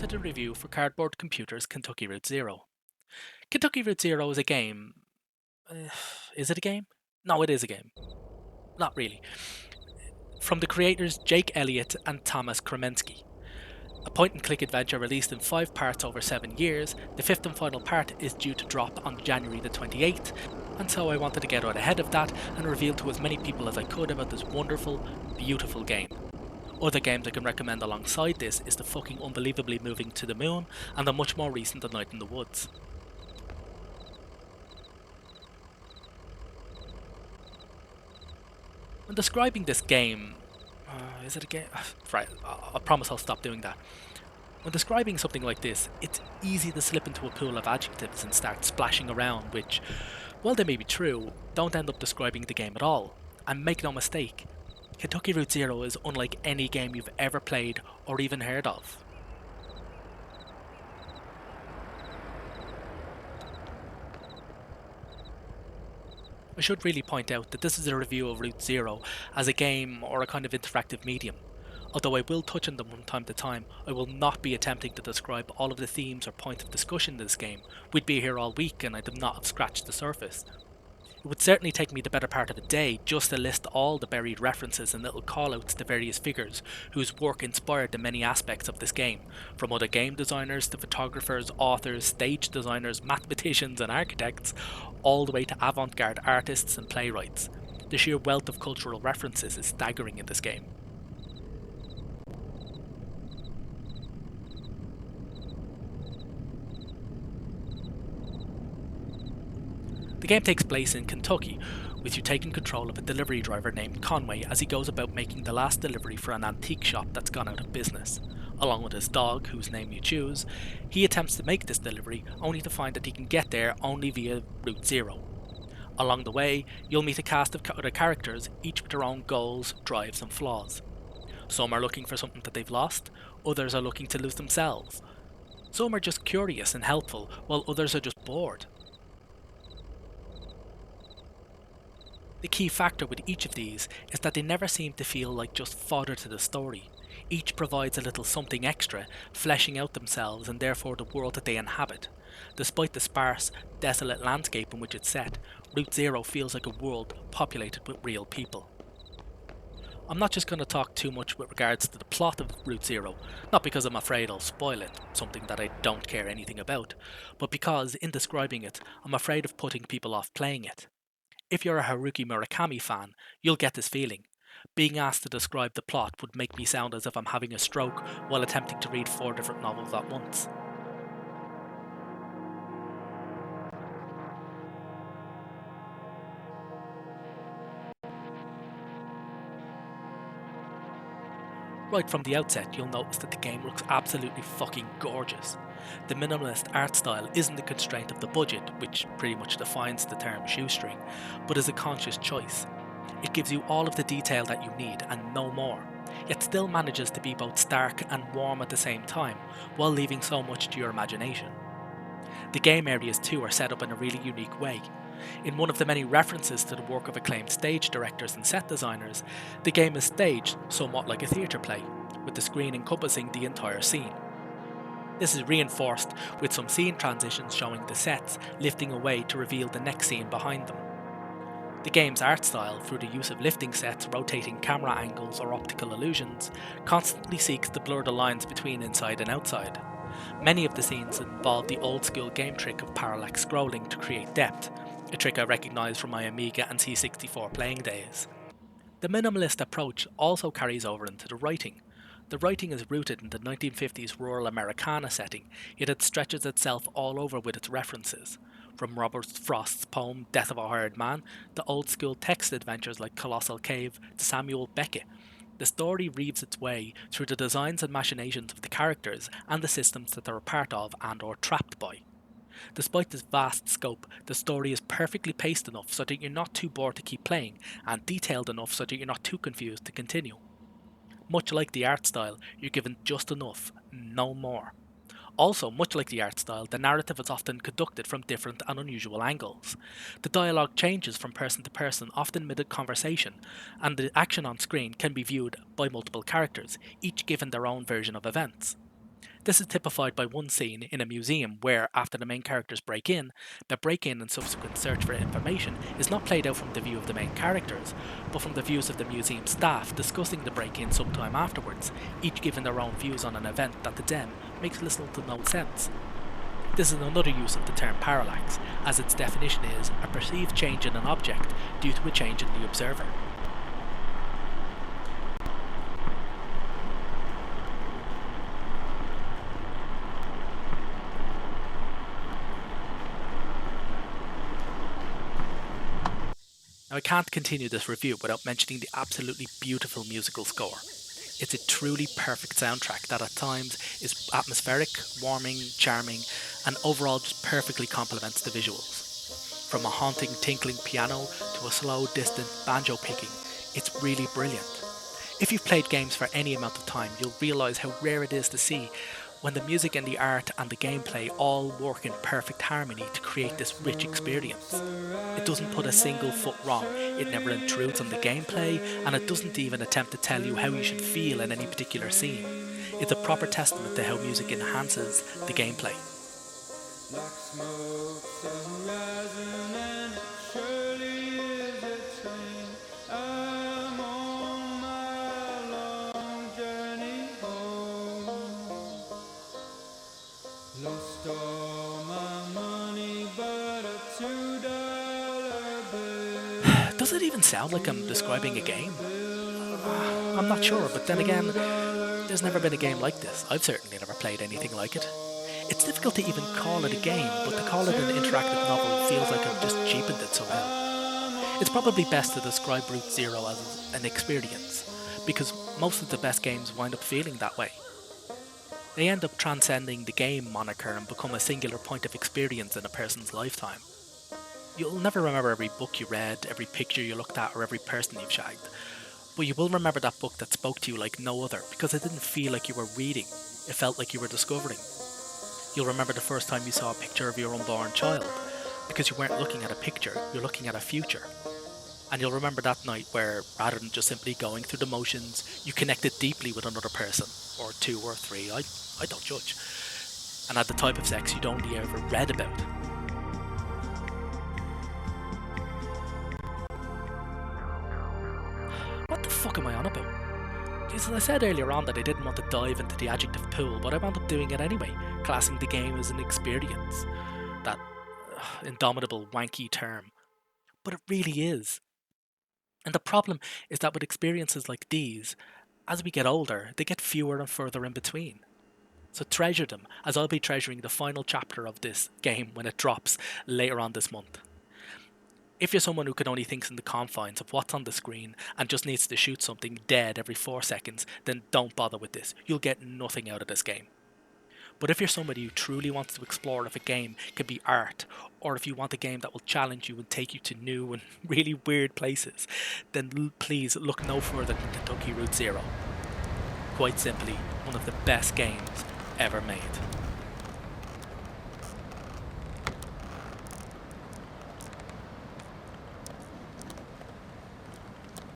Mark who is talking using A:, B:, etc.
A: to the review for Cardboard Computer's Kentucky Route Zero. Kentucky Route Zero is a game. Uh, is it a game? No, it is a game. Not really. From the creators Jake Elliott and Thomas Kremensky. A point and click adventure released in 5 parts over 7 years, the fifth and final part is due to drop on January the 28th, and so I wanted to get out ahead of that and reveal to as many people as I could about this wonderful, beautiful game. Other games I can recommend alongside this is the fucking unbelievably Moving to the Moon and the much more recent The Night in the Woods. When describing this game, is it a game? Right, I promise I'll stop doing that. When describing something like this, it's easy to slip into a pool of adjectives and start splashing around, which, while they may be true, don't end up describing the game at all. And make no mistake, Kentucky Route Zero is unlike any game you've ever played or even heard of. I should really point out that this is a review of Route Zero as a game or a kind of interactive medium. Although I will touch on them from time to time, I will not be attempting to describe all of the themes or points of discussion in this game. We'd be here all week and I'd not have scratched the surface. It would certainly take me the better part of a day just to list all the buried references and little callouts to various figures whose work inspired the many aspects of this game, from other game designers to photographers, authors, stage designers, mathematicians and architects, all the way to avant-garde artists and playwrights. The sheer wealth of cultural references is staggering in this game. The game takes place in Kentucky, with you taking control of a delivery driver named Conway as he goes about making the last delivery for an antique shop that's gone out of business. Along with his dog, whose name you choose, he attempts to make this delivery only to find that he can get there only via Route Zero. Along the way, you'll meet a cast of other characters, each with their own goals, drives and flaws. Some are looking for something that they've lost, others are looking to lose themselves. Some are just curious and helpful, while others are just bored. The key factor with each of these is that they never seem to feel like just fodder to the story. Each provides a little something extra, fleshing out themselves and therefore the world that they inhabit. Despite the sparse, desolate landscape in which it's set, Route Zero feels like a world populated with real people. I'm not just going to talk too much with regards to the plot of Route Zero, not because I'm afraid I'll spoil it, something that I don't care anything about, but because in describing it, I'm afraid of putting people off playing it. If you're a Haruki Murakami fan, you'll get this feeling. Being asked to describe the plot would make me sound as if I'm having a stroke while attempting to read 4 different novels at once. Right from the outset, you'll notice that the game looks absolutely fucking gorgeous. The minimalist art style isn't a constraint of the budget, which pretty much defines the term shoestring, but is a conscious choice. It gives you all of the detail that you need and no more, yet still manages to be both stark and warm at the same time, while leaving so much to your imagination. The game areas too are set up in a really unique way. In one of the many references to the work of acclaimed stage directors and set designers, the game is staged somewhat like a theatre play, with the screen encompassing the entire scene. This is reinforced with some scene transitions showing the sets lifting away to reveal the next scene behind them. The game's art style, through the use of lifting sets, rotating camera angles or optical illusions, constantly seeks to blur the lines between inside and outside. Many of the scenes involve the old school game trick of parallax scrolling to create depth, a trick I recognised from my Amiga and C64 playing days. The minimalist approach also carries over into the writing. The writing is rooted in the 1950s rural Americana setting, yet it stretches itself all over with its references. From Robert Frost's poem Death of a Hired Man to old school text adventures like Colossal Cave to Samuel Beckett, the story weaves its way through the designs and machinations of the characters and the systems that they're a part of and or trapped by. Despite this vast scope, the story is perfectly paced enough so that you're not too bored to keep playing, and detailed enough so that you're not too confused to continue. Much like the art style, you're given just enough, no more. Also, much like the art style, the narrative is often conducted from different and unusual angles. The dialogue changes from person to person, often mid-conversation, and the action on screen can be viewed by multiple characters, each given their own version of events. This is typified by one scene in a museum where, after the main characters break in, the break in and subsequent search for information is not played out from the view of the main characters, but from the views of the museum staff discussing the break in sometime afterwards, each giving their own views on an event that to them makes little to no sense. This is another use of the term parallax, as its definition is a perceived change in an object due to a change in the observer. Now, I can't continue this review without mentioning the absolutely beautiful musical score. It's a truly perfect soundtrack that at times is atmospheric, warming, charming, and overall just perfectly complements the visuals. From a haunting, tinkling piano to a slow, distant banjo picking, it's really brilliant. If you've played games for any amount of time, you'll realise how rare it is to see when the music and the art and the gameplay all work in perfect harmony to create this rich experience. It doesn't put a single foot wrong, it never intrudes on the gameplay, and it doesn't even attempt to tell you how you should feel in any particular scene. It's a proper testament to how music enhances the gameplay. Does it even sound like I'm describing a game? I'm not sure, but then again, there's never been a game like this. I've certainly never played anything like it. It's difficult to even call it a game, but to call it an interactive novel feels like I've just cheapened it somehow. It's probably best to describe Route Zero as an experience, because most of the best games wind up feeling that way. They end up transcending the game moniker and become a singular point of experience in a person's lifetime. You'll never remember every book you read, every picture you looked at, or every person you've shagged. But you will remember that book that spoke to you like no other, because it didn't feel like you were reading, it felt like you were discovering. You'll remember the first time you saw a picture of your unborn child, because you weren't looking at a picture, you're looking at a future. And you'll remember that night where, rather than just simply going through the motions, you connected deeply with another person, or two or three, I don't judge, and had the type of sex you'd only ever read about. What the fuck am I on about? Jesus, I said earlier on that I didn't want to dive into the adjective pool, but I wound up doing it anyway, classing the game as an experience. That indomitable wanky term. But it really is. And the problem is that with experiences like these, as we get older, they get fewer and further in between. So treasure them, as I'll be treasuring the final chapter of this game when it drops later on this month. If you're someone who can only think in the confines of what's on the screen and just needs to shoot something dead every 4 seconds, then don't bother with this. You'll get nothing out of this game. But if you're somebody who truly wants to explore if a game can be art, or if you want a game that will challenge you and take you to new and really weird places, then please look no further than Kentucky Route Zero. Quite simply, one of the best games ever made.